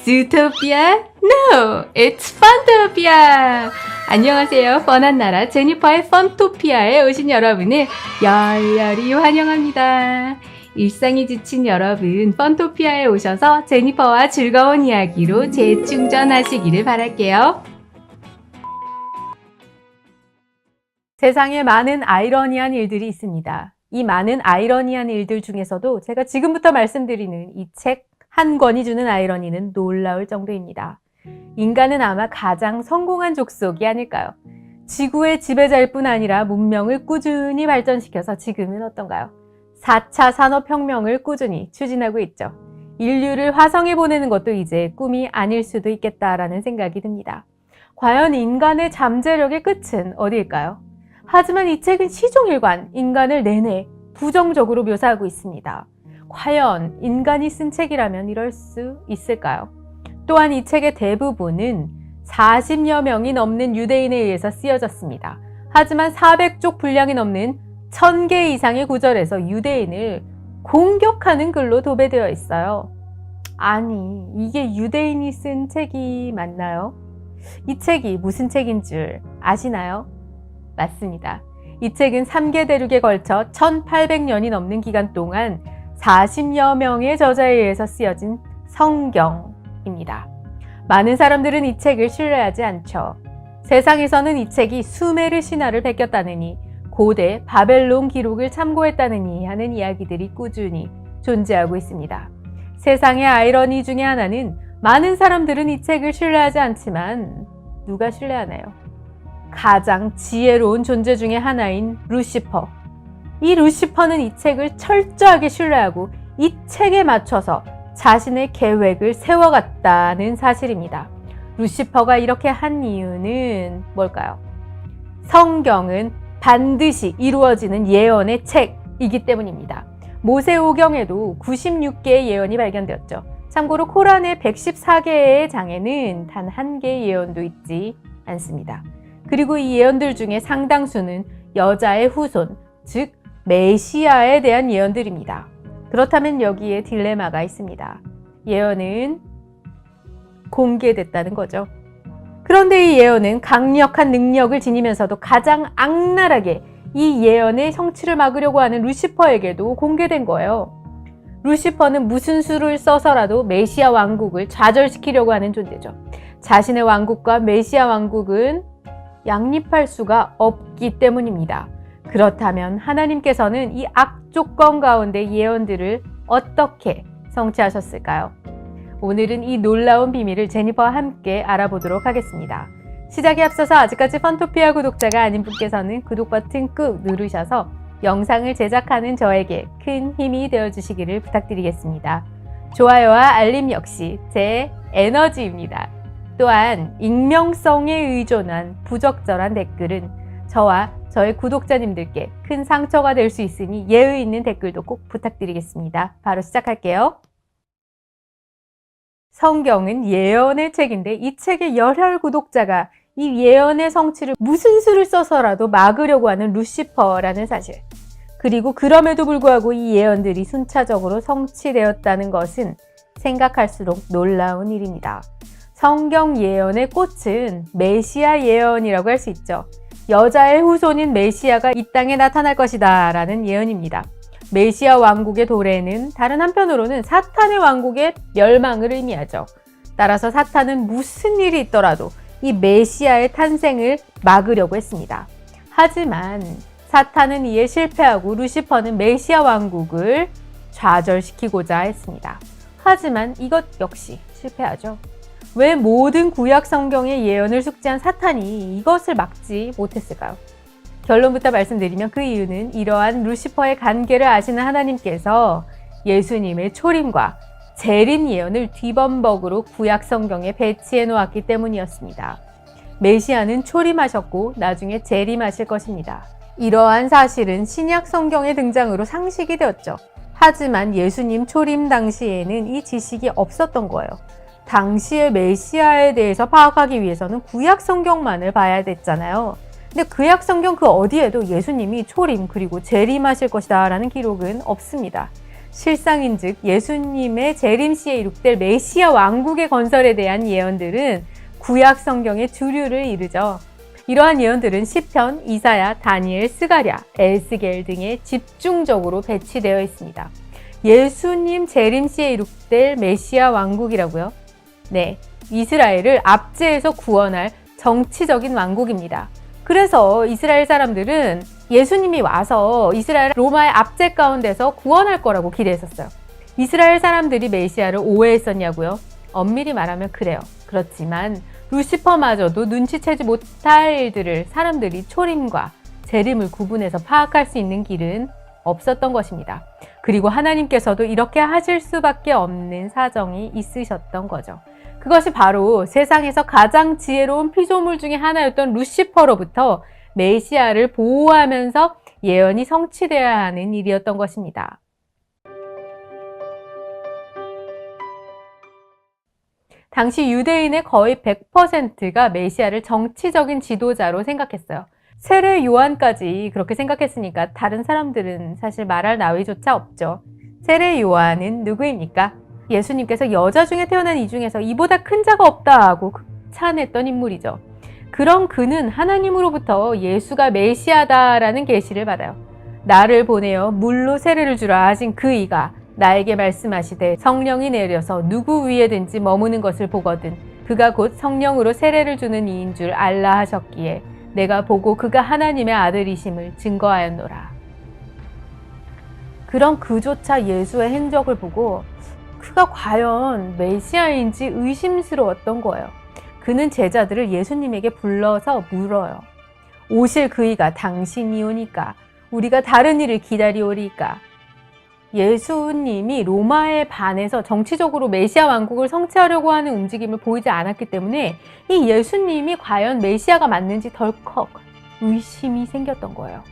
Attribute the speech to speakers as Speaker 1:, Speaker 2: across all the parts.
Speaker 1: Zootopia? No, it's Funtopia! 안녕하세요. 펀한 나라 제니퍼의 펀토피아에 오신 여러분을 열렬히 환영합니다. 일상이 지친 여러분, 펀토피아에 오셔서 제니퍼와 즐거운 이야기로 재충전하시기를 바랄게요. 세상에 많은 아이러니한 일들이 있습니다. 이 많은 아이러니한 일들 중에서도 제가 지금부터 말씀드리는 이 책 한 권이 주는 아이러니는 놀라울 정도입니다. 인간은 아마 가장 성공한 족속이 아닐까요? 지구의 지배자일 뿐 아니라 문명을 꾸준히 발전시켜서 지금은 어떤가요? 4차 산업혁명을 꾸준히 추진하고 있죠. 인류를 화성에 보내는 것도 이제 꿈이 아닐 수도 있겠다라는 생각이 듭니다. 과연 인간의 잠재력의 끝은 어디일까요? 하지만 이 책은 시종일관 인간을 내내 부정적으로 묘사하고 있습니다. 과연 인간이 쓴 책이라면 이럴 수 있을까요? 또한 이 책의 대부분은 40여 명이 넘는 유대인에 의해서 쓰여졌습니다. 하지만 400쪽 분량이 넘는 1000개 이상의 구절에서 유대인을 공격하는 글로 도배되어 있어요. 아니, 이게 유대인이 쓴 책이 맞나요? 이 책이 무슨 책인 줄 아시나요? 맞습니다. 이 책은 3개 대륙에 걸쳐 1800년이 넘는 기간 동안 40여 명의 저자에 의해서 쓰여진 성경입니다. 많은 사람들은 이 책을 신뢰하지 않죠. 세상에서는 이 책이 수메르 신화를 베꼈다느니 고대 바벨론 기록을 참고했다느니 하는 이야기들이 꾸준히 존재하고 있습니다. 세상의 아이러니 중에 하나는 많은 사람들은 이 책을 신뢰하지 않지만 누가 신뢰하나요? 가장 지혜로운 존재 중에 하나인 루시퍼. 이 루시퍼는 이 책을 철저하게 신뢰하고 이 책에 맞춰서 자신의 계획을 세워갔다는 사실입니다. 루시퍼가 이렇게 한 이유는 뭘까요? 성경은 반드시 이루어지는 예언의 책이기 때문입니다. 모세오경에도 96개의 예언이 발견되었죠. 참고로 코란의 114개의 장에는 단 한 개의 예언도 있지 않습니다. 그리고 이 예언들 중에 상당수는 여자의 후손, 즉 메시아에 대한 예언들입니다. 그렇다면 여기에 딜레마가 있습니다. 예언은 공개됐다는 거죠. 그런데 이 예언은 강력한 능력을 지니면서도 가장 악랄하게 이 예언의 성취를 막으려고 하는 루시퍼에게도 공개된 거예요. 루시퍼는 무슨 수를 써서라도 메시아 왕국을 좌절시키려고 하는 존재죠. 자신의 왕국과 메시아 왕국은 양립할 수가 없기 때문입니다. 그렇다면 하나님께서는 이 악조건 가운데 예언들을 어떻게 성취하셨을까요? 오늘은 이 놀라운 비밀을 제니퍼와 함께 알아보도록 하겠습니다. 시작에 앞서서 아직까지 펀토피아 구독자가 아닌 분께서는 구독 버튼 꾹 누르셔서 영상을 제작하는 저에게 큰 힘이 되어주시기를 부탁드리겠습니다. 좋아요와 알림 역시 제 에너지입니다. 또한 익명성에 의존한 부적절한 댓글은 저와 저의 구독자님들께 큰 상처가 될 수 있으니 예의 있는 댓글도 꼭 부탁드리겠습니다. 바로 시작할게요. 성경은 예언의 책인데 이 책의 열혈 구독자가 이 예언의 성취를 무슨 수를 써서라도 막으려고 하는 루시퍼라는 사실. 그리고 그럼에도 불구하고 이 예언들이 순차적으로 성취되었다는 것은 생각할수록 놀라운 일입니다. 성경 예언의 꽃은 메시아 예언이라고 할 수 있죠. 여자의 후손인 메시아가 이 땅에 나타날 것이다 라는 예언입니다. 메시아 왕국의 도래는 다른 한편으로는 사탄의 왕국의 멸망을 의미하죠. 따라서 사탄은 무슨 일이 있더라도 이 메시아의 탄생을 막으려고 했습니다. 하지만 사탄은 이에 실패하고 루시퍼는 메시아 왕국을 좌절시키고자 했습니다. 하지만 이것 역시 실패하죠. 왜 모든 구약 성경의 예언을 숙지한 사탄이 이것을 막지 못했을까요? 결론부터 말씀드리면 그 이유는 이러한 루시퍼의 간계를 아시는 하나님께서 예수님의 초림과 재림 예언을 뒤범벅으로 구약 성경에 배치해 놓았기 때문이었습니다. 메시아는 초림하셨고 나중에 재림하실 것입니다. 이러한 사실은 신약 성경의 등장으로 상식이 되었죠. 하지만 예수님 초림 당시에는 이 지식이 없었던 거예요. 당시의 메시아에 대해서 파악하기 위해서는 구약 성경만을 봐야 됐잖아요. 근데 구약 성경 그 어디에도 예수님이 초림 그리고 재림하실 것이다 라는 기록은 없습니다. 실상인즉 예수님의 재림시에 이룩될 메시아 왕국의 건설에 대한 예언들은 구약 성경의 주류를 이루죠. 이러한 예언들은 시편, 이사야, 다니엘, 스가랴, 에스겔 등에 집중적으로 배치되어 있습니다. 예수님 재림시에 이룩될 메시아 왕국이라고요? 네, 이스라엘을 압제해서 구원할 정치적인 왕국입니다. 그래서 이스라엘 사람들은 예수님이 와서 이스라엘 로마의 압제 가운데서 구원할 거라고 기대했었어요. 이스라엘 사람들이 메시아를 오해했었냐고요? 엄밀히 말하면 그래요. 그렇지만 루시퍼마저도 눈치채지 못할 일들을 사람들이 초림과 재림을 구분해서 파악할 수 있는 길은 없었던 것입니다. 그리고 하나님께서도 이렇게 하실 수밖에 없는 사정이 있으셨던 거죠. 그것이 바로 세상에서 가장 지혜로운 피조물 중에 하나였던 루시퍼로부터 메시아를 보호하면서 예언이 성취되어야 하는 일이었던 것입니다. 당시 유대인의 거의 100%가 메시아를 정치적인 지도자로 생각했어요. 세례 요한까지 그렇게 생각했으니까 다른 사람들은 사실 말할 나위조차 없죠. 세례 요한은 누구입니까? 예수님께서 여자 중에 태어난 이 중에서 이보다 큰 자가 없다 하고 극찬했던 인물이죠. 그런 그는 하나님으로부터 예수가 메시아다라는 계시를 받아요. 나를 보내어 물로 세례를 주라 하신 그 이가 나에게 말씀하시되 성령이 내려서 누구 위에든지 머무는 것을 보거든 그가 곧 성령으로 세례를 주는 이인 줄 알라 하셨기에 내가 보고 그가 하나님의 아들이심을 증거하였노라. 그런 그조차 예수의 행적을 보고 그가 과연 메시아인지 의심스러웠던 거예요. 그는 제자들을 예수님에게 불러서 물어요. 오실 그이가 당신이 오니까 우리가 다른 일을 기다리오리까. 예수님이 로마에 반해서 정치적으로 메시아 왕국을 성취하려고 하는 움직임을 보이지 않았기 때문에 이 예수님이 과연 메시아가 맞는지 덜컥 의심이 생겼던 거예요.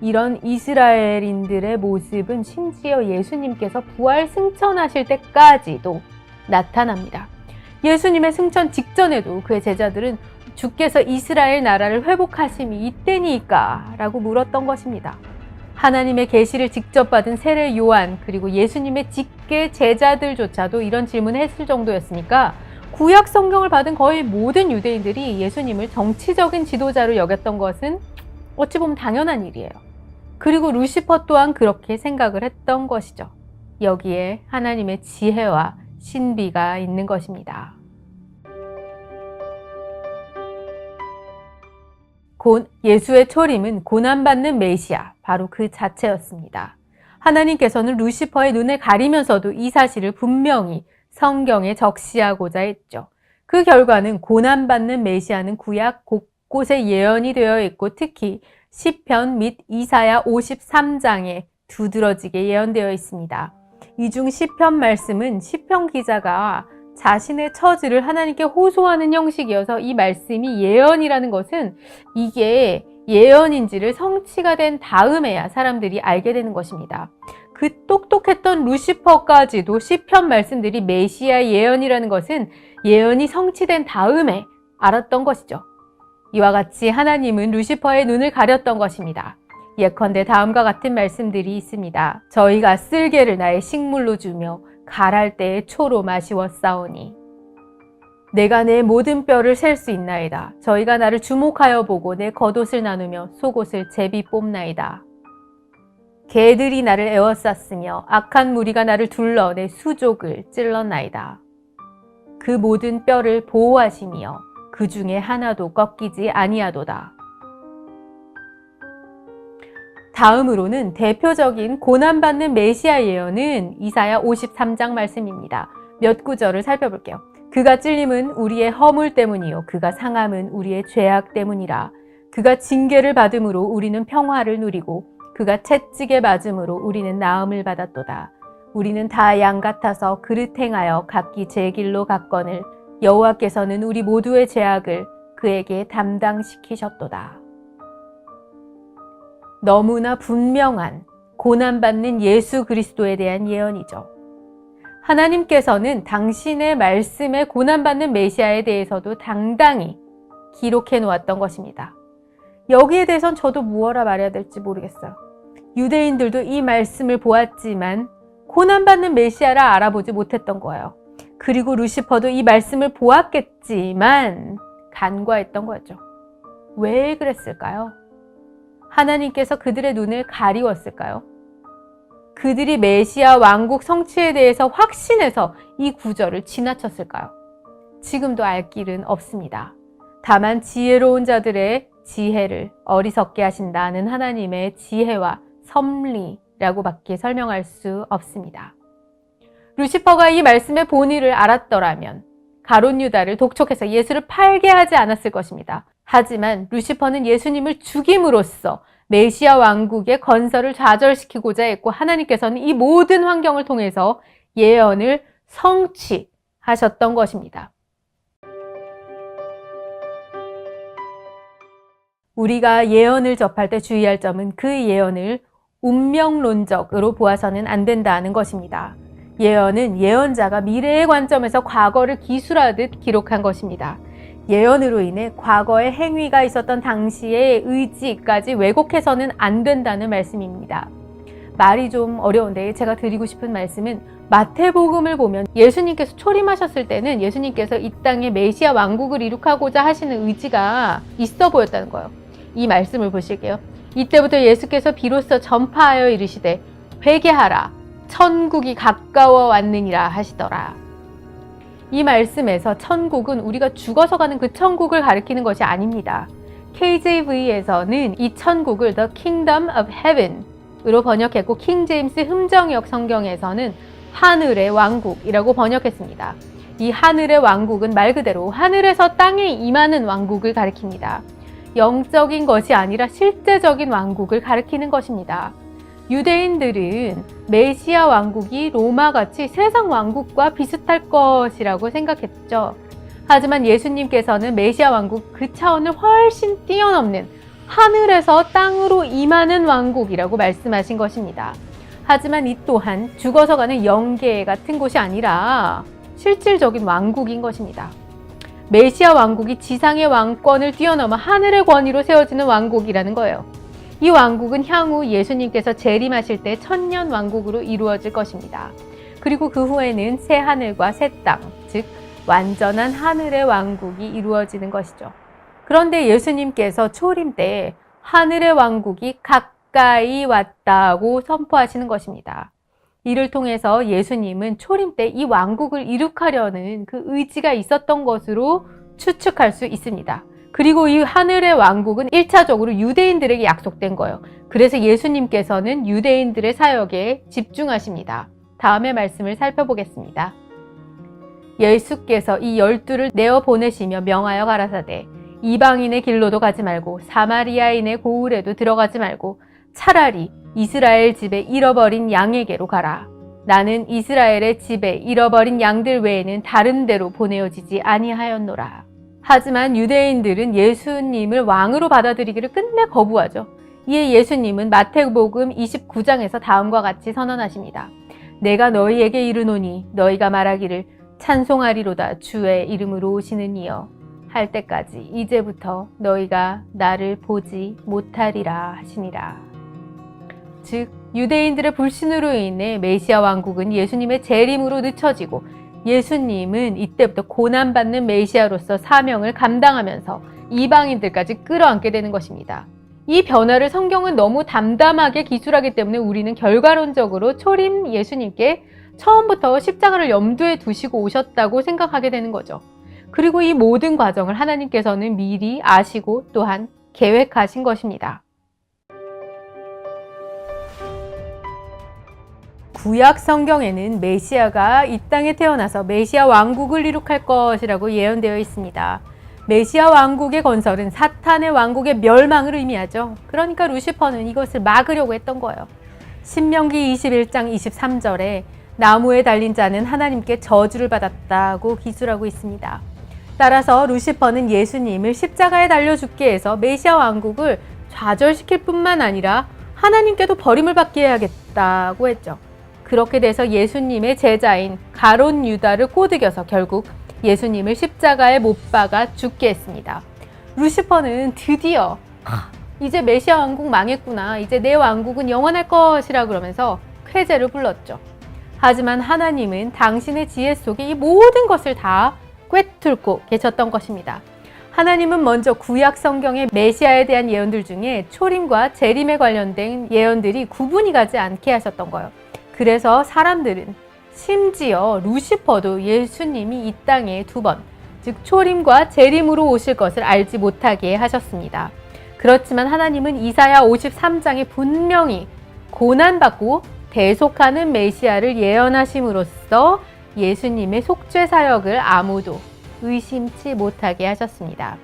Speaker 1: 이런 이스라엘인들의 모습은 심지어 예수님께서 부활 승천하실 때까지도 나타납니다. 예수님의 승천 직전에도 그의 제자들은 주께서 이스라엘 나라를 회복하심이 이때니까 라고 물었던 것입니다. 하나님의 계시를 직접 받은 세례 요한 그리고 예수님의 직계 제자들조차도 이런 질문을 했을 정도였으니까 구약 성경을 받은 거의 모든 유대인들이 예수님을 정치적인 지도자로 여겼던 것은 어찌 보면 당연한 일이에요. 그리고 루시퍼 또한 그렇게 생각을 했던 것이죠. 여기에 하나님의 지혜와 신비가 있는 것입니다. 곧 예수의 초림은 고난받는 메시아, 바로 그 자체였습니다. 하나님께서는 루시퍼의 눈을 가리면서도 이 사실을 분명히 성경에 적시하고자 했죠. 그 결과는 고난받는 메시아는 구약 곳곳에 예언이 되어 있고 특히 시편 및 이사야 53장에 두드러지게 예언되어 있습니다. 이 중 시편 말씀은 시편 기자가 자신의 처지를 하나님께 호소하는 형식이어서 이 말씀이 예언이라는 것은 이게 예언인지를 성취가 된 다음에야 사람들이 알게 되는 것입니다. 그 똑똑했던 루시퍼까지도 시편 말씀들이 메시아 예언이라는 것은 예언이 성취된 다음에 알았던 것이죠. 이와 같이 하나님은 루시퍼의 눈을 가렸던 것입니다. 예컨대 다음과 같은 말씀들이 있습니다. 저희가 쓸개를 나의 식물로 주며 갈할 때에 초로 마시웠사오니 내가 내 모든 뼈를 셀 수 있나이다. 저희가 나를 주목하여 보고 내 겉옷을 나누며 속옷을 제비 뽑나이다. 개들이 나를 에워쌌으며 악한 무리가 나를 둘러 내 수족을 찔렀나이다. 그 모든 뼈를 보호하시며 그 중에 하나도 꺾이지 아니하도다. 다음으로는 대표적인 고난받는 메시아 예언은 이사야 53장 말씀입니다. 몇 구절을 살펴볼게요. 그가 찔림은 우리의 허물 때문이요 그가 상함은 우리의 죄악 때문이라. 그가 징계를 받음으로 우리는 평화를 누리고 그가 채찍에 맞음으로 우리는 나음을 받았도다. 우리는 다 양 같아서 그릇 행하여 각기 제 길로 갔거늘 여호와께서는 우리 모두의 죄악을 그에게 담당시키셨도다. 너무나 분명한 고난받는 예수 그리스도에 대한 예언이죠. 하나님께서는 당신의 말씀에 고난받는 메시아에 대해서도 당당히 기록해 놓았던 것입니다. 여기에 대해선 저도 무엇라 말해야 될지 모르겠어요. 유대인들도 이 말씀을 보았지만 고난받는 메시아라 알아보지 못했던 거예요. 그리고 루시퍼도 이 말씀을 보았겠지만 간과했던 거죠. 왜 그랬을까요? 하나님께서 그들의 눈을 가리웠을까요? 그들이 메시아 왕국 성취에 대해서 확신해서 이 구절을 지나쳤을까요? 지금도 알 길은 없습니다. 다만 지혜로운 자들의 지혜를 어리석게 하신다는 하나님의 지혜와 섭리라고 밖에 설명할 수 없습니다. 루시퍼가 이 말씀의 본의를 알았더라면 가룟 유다를 독촉해서 예수를 팔게 하지 않았을 것입니다. 하지만 루시퍼는 예수님을 죽임으로써 메시아 왕국의 건설을 좌절시키고자 했고 하나님께서는 이 모든 환경을 통해서 예언을 성취하셨던 것입니다. 우리가 예언을 접할 때 주의할 점은 그 예언을 운명론적으로 보아서는 안 된다는 것입니다. 예언은 예언자가 미래의 관점에서 과거를 기술하듯 기록한 것입니다. 예언으로 인해 과거의 행위가 있었던 당시의 의지까지 왜곡해서는 안 된다는 말씀입니다. 말이 좀 어려운데 제가 드리고 싶은 말씀은 마태복음을 보면 예수님께서 초림하셨을 때는 예수님께서 이 땅에 메시아 왕국을 이룩하고자 하시는 의지가 있어 보였다는 거예요. 이 말씀을 보실게요. 이때부터 예수께서 비로소 전파하여 이르시되 회개하라 천국이 가까워 왔느니라 하시더라. 이 말씀에서 천국은 우리가 죽어서 가는 그 천국을 가리키는 것이 아닙니다. KJV에서는 이 천국을 The Kingdom of Heaven으로 번역했고 킹제임스 흠정역 성경에서는 하늘의 왕국이라고 번역했습니다. 이 하늘의 왕국은 말 그대로 하늘에서 땅에 임하는 왕국을 가리킵니다. 영적인 것이 아니라 실제적인 왕국을 가리키는 것입니다. 유대인들은 메시아 왕국이 로마같이 세상 왕국과 비슷할 것이라고 생각했죠. 하지만 예수님께서는 메시아 왕국 그 차원을 훨씬 뛰어넘는 하늘에서 땅으로 임하는 왕국이라고 말씀하신 것입니다. 하지만 이 또한 죽어서 가는 영계 같은 곳이 아니라 실질적인 왕국인 것입니다. 메시아 왕국이 지상의 왕권을 뛰어넘어 하늘의 권위로 세워지는 왕국이라는 거예요. 이 왕국은 향후 예수님께서 재림하실 때 천년 왕국으로 이루어질 것입니다. 그리고 그 후에는 새 하늘과 새 땅, 즉 완전한 하늘의 왕국이 이루어지는 것이죠. 그런데 예수님께서 초림 때 하늘의 왕국이 가까이 왔다고 선포하시는 것입니다. 이를 통해서 예수님은 초림 때 이 왕국을 이룩하려는 그 의지가 있었던 것으로 추측할 수 있습니다. 그리고 이 하늘의 왕국은 1차적으로 유대인들에게 약속된 거예요. 그래서 예수님께서는 유대인들의 사역에 집중하십니다. 다음의 말씀을 살펴보겠습니다. 예수께서 이 12를 내어 보내시며 명하여 가라사대 이방인의 길로도 가지 말고 사마리아인의 고을에도 들어가지 말고 차라리 이스라엘 집에 잃어버린 양에게로 가라. 나는 이스라엘의 집에 잃어버린 양들 외에는 다른 데로 보내어지지 아니하였노라. 하지만 유대인들은 예수님을 왕으로 받아들이기를 끝내 거부하죠. 이에 예수님은 마태복음 29장에서 다음과 같이 선언하십니다. 내가 너희에게 이르노니 너희가 말하기를 찬송하리로다 주의 이름으로 오시는 이여 할 때까지 이제부터 너희가 나를 보지 못하리라 하시니라. 즉 유대인들의 불신으로 인해 메시아 왕국은 예수님의 재림으로 늦춰지고 예수님은 이때부터 고난받는 메시아로서 사명을 감당하면서 이방인들까지 끌어안게 되는 것입니다. 이 변화를 성경은 너무 담담하게 기술하기 때문에 우리는 결과론적으로 초림 예수님께 처음부터 십자가를 염두에 두시고 오셨다고 생각하게 되는 거죠. 그리고 이 모든 과정을 하나님께서는 미리 아시고 또한 계획하신 것입니다. 구약 성경에는 메시아가 이 땅에 태어나서 메시아 왕국을 이룩할 것이라고 예언되어 있습니다. 메시아 왕국의 건설은 사탄의 왕국의 멸망을 의미하죠. 그러니까 루시퍼는 이것을 막으려고 했던 거예요. 신명기 21장 23절에 나무에 달린 자는 하나님께 저주를 받았다고 기술하고 있습니다. 따라서 루시퍼는 예수님을 십자가에 달려 죽게 해서 메시아 왕국을 좌절시킬 뿐만 아니라 하나님께도 버림을 받게 해야겠다고 했죠. 그렇게 돼서 예수님의 제자인 가룟 유다를 꼬드겨서 결국 예수님을 십자가에 못 박아 죽게 했습니다. 루시퍼는 드디어 이제 메시아 왕국 망했구나. 이제 내 왕국은 영원할 것이라 그러면서 쾌재를 불렀죠. 하지만 하나님은 당신의 지혜 속에 이 모든 것을 다 꿰뚫고 계셨던 것입니다. 하나님은 먼저 구약 성경의 메시아에 대한 예언들 중에 초림과 재림에 관련된 예언들이 구분이 가지 않게 하셨던 거예요. 그래서 사람들은, 심지어 루시퍼도 예수님이 이 땅에 2번, 즉 초림과 재림으로 오실 것을 알지 못하게 하셨습니다. 그렇지만 하나님은 이사야 53장에 분명히 고난받고 대속하는 메시아를 예언하심으로써 예수님의 속죄 사역을 아무도 의심치 못하게 하셨습니다.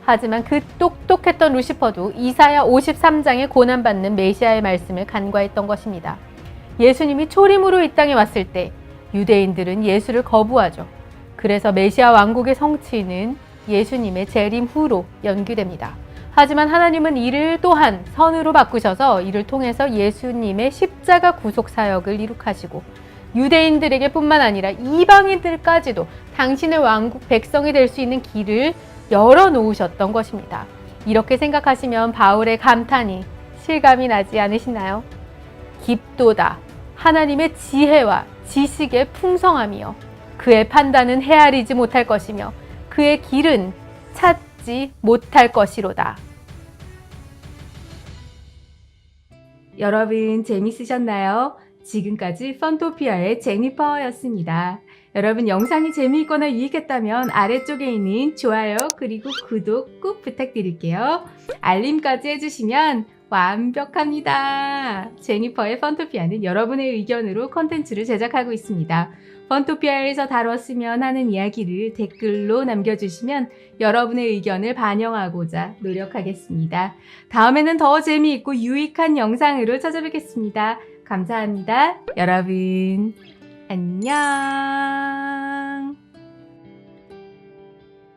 Speaker 1: 하지만 그 똑똑했던 루시퍼도 이사야 53장에 고난받는 메시아의 말씀을 간과했던 것입니다. 예수님이 초림으로 이 땅에 왔을 때 유대인들은 예수를 거부하죠. 그래서 메시아 왕국의 성취는 예수님의 재림 후로 연기됩니다. 하지만 하나님은 이를 또한 선으로 바꾸셔서 이를 통해서 예수님의 십자가 구속 사역을 이룩하시고 유대인들에게 뿐만 아니라 이방인들까지도 당신의 왕국 백성이 될 수 있는 길을 열어놓으셨던 것입니다. 이렇게 생각하시면 바울의 감탄이 실감이 나지 않으시나요? 깊도다 하나님의 지혜와 지식의 풍성함이요 그의 판단은 헤아리지 못할 것이며 그의 길은 찾지 못할 것이로다. 여러분 재밌으셨나요? 지금까지 펀토피아의 제니퍼였습니다. 여러분 영상이 재미있거나 유익했다면 아래쪽에 있는 좋아요 그리고 구독 꼭 부탁드릴게요. 알림까지 해주시면 완벽합니다. 제니퍼의 펀토피아는 여러분의 의견으로 컨텐츠를 제작하고 있습니다. 펀토피아에서 다뤘으면 하는 이야기를 댓글로 남겨주시면 여러분의 의견을 반영하고자 노력하겠습니다. 다음에는 더 재미있고 유익한 영상으로 찾아뵙겠습니다. 감사합니다. 여러분 안녕.